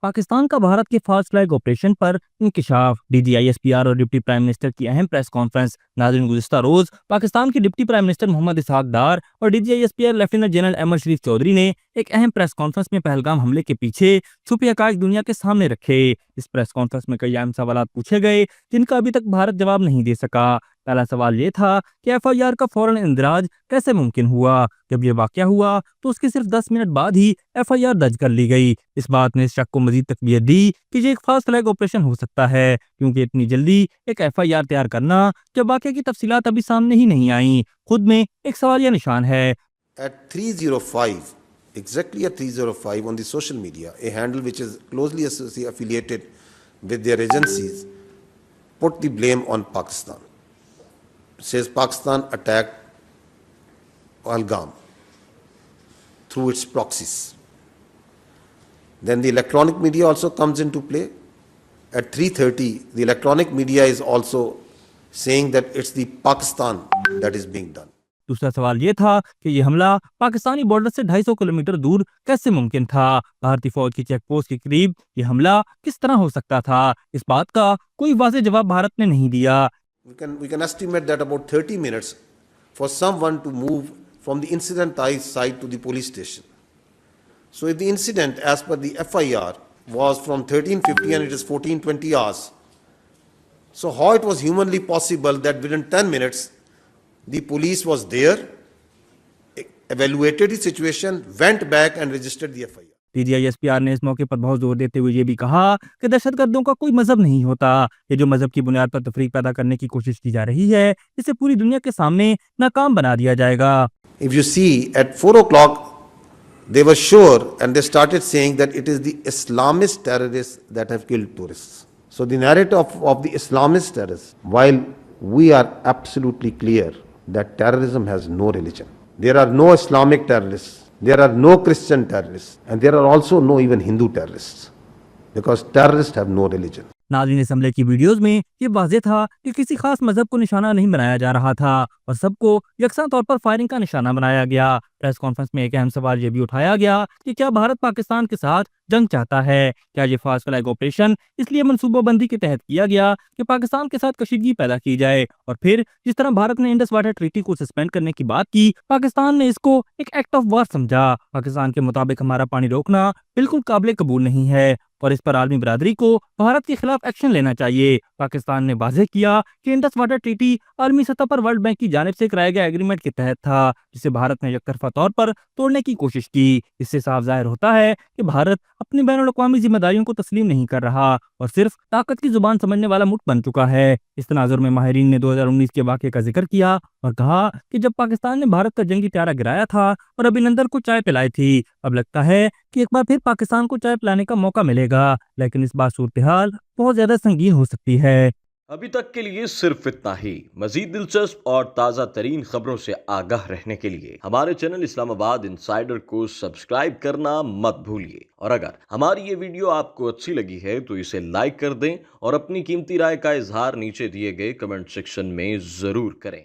पाकिस्तान का भारत के fast flag operation पर इंकशाफ। DGISPR और डिप्टी प्राइम मिनिस्टर की अहम प्रेस कॉन्फ्रेंस। नाज़रीन, गुज़िश्ता रोज पाकिस्तान के डिप्टी प्राइम मिनिस्टर मोहम्मद इसहाक डार और DGISPR लेफ्टिनेंट जनरल अहमद शरीफ चौधरी ने एक अहम प्रेस कॉन्फ्रेंस में पहलगाम हमले के पीछे छुपे हक़ाइक़ दुनिया के सामने रखे। इस प्रेस कॉन्फ्रेंस में कई अहम सवाल पूछे गए जिनका अभी तक भारत जवाब नहीं दे सका। पहला सवाल ये था कि FIR का फौरन इंदराज कैसे मुमकिन हुआ। जब ये वाकया हुआ तो उसके सिर्फ 10 मिनट बाद ही FIR दर्ज कर ली गई। इस बात ने इस शक को मजीद तकवीत दी कि ये एक फास्ट फ्लैग ऑपरेशन हो सकता है, क्योंकि इतनी जल्दी एक FIR तैयार करना जब वाकये की तफसीलात अभी सामने ही नहीं आई, खुद में एक सवालिया निशान है। At 305, exactly at 305 on the social media, a handle which is closely affiliated with their agencies put the blame on Pakistan. It says Pakistan attacked Pahalgam through its proxies. Then the electronic media also comes into play. At 3:30, the electronic media is also saying that it's the Pakistan that is being done. दूसरा सवाल ये था कि ये हमला Pakistani border से 250 kilometre दूर कैसे मुमकिन था। भारतीय फौज की चेक पोस्ट के करीब ये हमला किस तरह हो सकता था। इस बात का कोई वाज़ेह जवाब भारत ने नहीं दिया। We can estimate that about 30 minutes for someone to move from the incident site to the police station. So if the incident as per the FIR was from 13:50 and it is 14:20 hours, so how it was humanly possible that within 10 minutes the police was there, evaluated the situation, went back and registered the FIR. DGISPR ने इस मौके पर बहुत जोर देते हुए ये भी कहा कि दहशतगर्दों का कोई मजहब नहीं होता। ये जो मजहब की बुनियाद पर तफरीक पैदा करने की कोशिश की जा रही है, इसे पूरी दुनिया के सामने नाकाम बना दिया जाएगा। If you see at 4 o'clock, they were sure and they started saying that it is the Islamist terrorists that have killed tourists. So the narrative of the Islamist terrorists, while we are absolutely clear that terrorism has no religion. There are no Islamic terrorists, there are no Christian terrorists, and there are also no even Hindu terrorists, because terrorists have no religion. नाज़रीन, इस हमले की videos में ये वाज़ेह था कि किसी खास मजहब को निशाना नहीं बनाया जा रहा था और सबको यकसा तौर पर फायरिंग का निशाना बनाया गया। प्रेस कॉन्फ्रेंस में एक अहम सवाल ये भी उठाया गया कि क्या भारत पाकिस्तान के साथ जंग चाहता है। क्या ये फास्ट फ्लैग ऑपरेशन इसलिए मनसूबाबंदी के तहत किया गया कि पाकिस्तान के साथ कशीदगी पैदा की जाए, और फिर जिस तरह भारत ने इंडस वाटर ट्रीटी को सस्पेंड करने की बात की, पाकिस्तान ने इसको एक एक्ट ऑफ वॉर समझा। पाकिस्तान के मुताबिक हमारा पानी रोकना बिल्कुल काबिल कबूल नहीं है और इस पर आलमी बरादरी को भारत के खिलाफ एक्शन लेना चाहिए। पाकिस्तान ने वाज़ेह किया कि इंडस वाटर ट्रीटी आलमी सतह पर वर्ल्ड बैंक की जानिब से कराए गए एग्रीमेंट के तहत था, जिसे भारत ने यकतरफा तौर पर तोड़ने की कोशिश की। इससे साफ जाहिर होता है कि भारत अपनी बैनुल-अक़वामी जिम्मेदारियों को तस्लीम नहीं कर रहा और सिर्फ ताकत की जुबान समझने वाला मुल्क बन चुका है। इस तनाजुर में माहिरीन ने 2019 के वाक़े का जिक्र किया और कहा कि जब पाकिस्तान ने भारत का जंगी त्यारा गिराया था और अभिनंदन को चाय पिलाई थी, अब लगता है कि एक बार फिर पाकिस्तान को चाय पिलाने का मौका मिलेगा, लेकिन इस बार सूरत-ए-हाल बहुत ज्यादा संगीन हो सकती है। अभी तक के लिए सिर्फ इतना ही। मजीद दिलचस्प और ताज़ा तरीन खबरों से आगाह रहने के लिए हमारे चैनल इस्लामाबाद इंसाइडर को सब्सक्राइब करना मत भूलिए, और अगर हमारी ये वीडियो आपको अच्छी लगी है तो इसे लाइक कर दें और अपनी कीमती राय का इजहार नीचे दिए गए कमेंट सेक्शन में जरूर करें।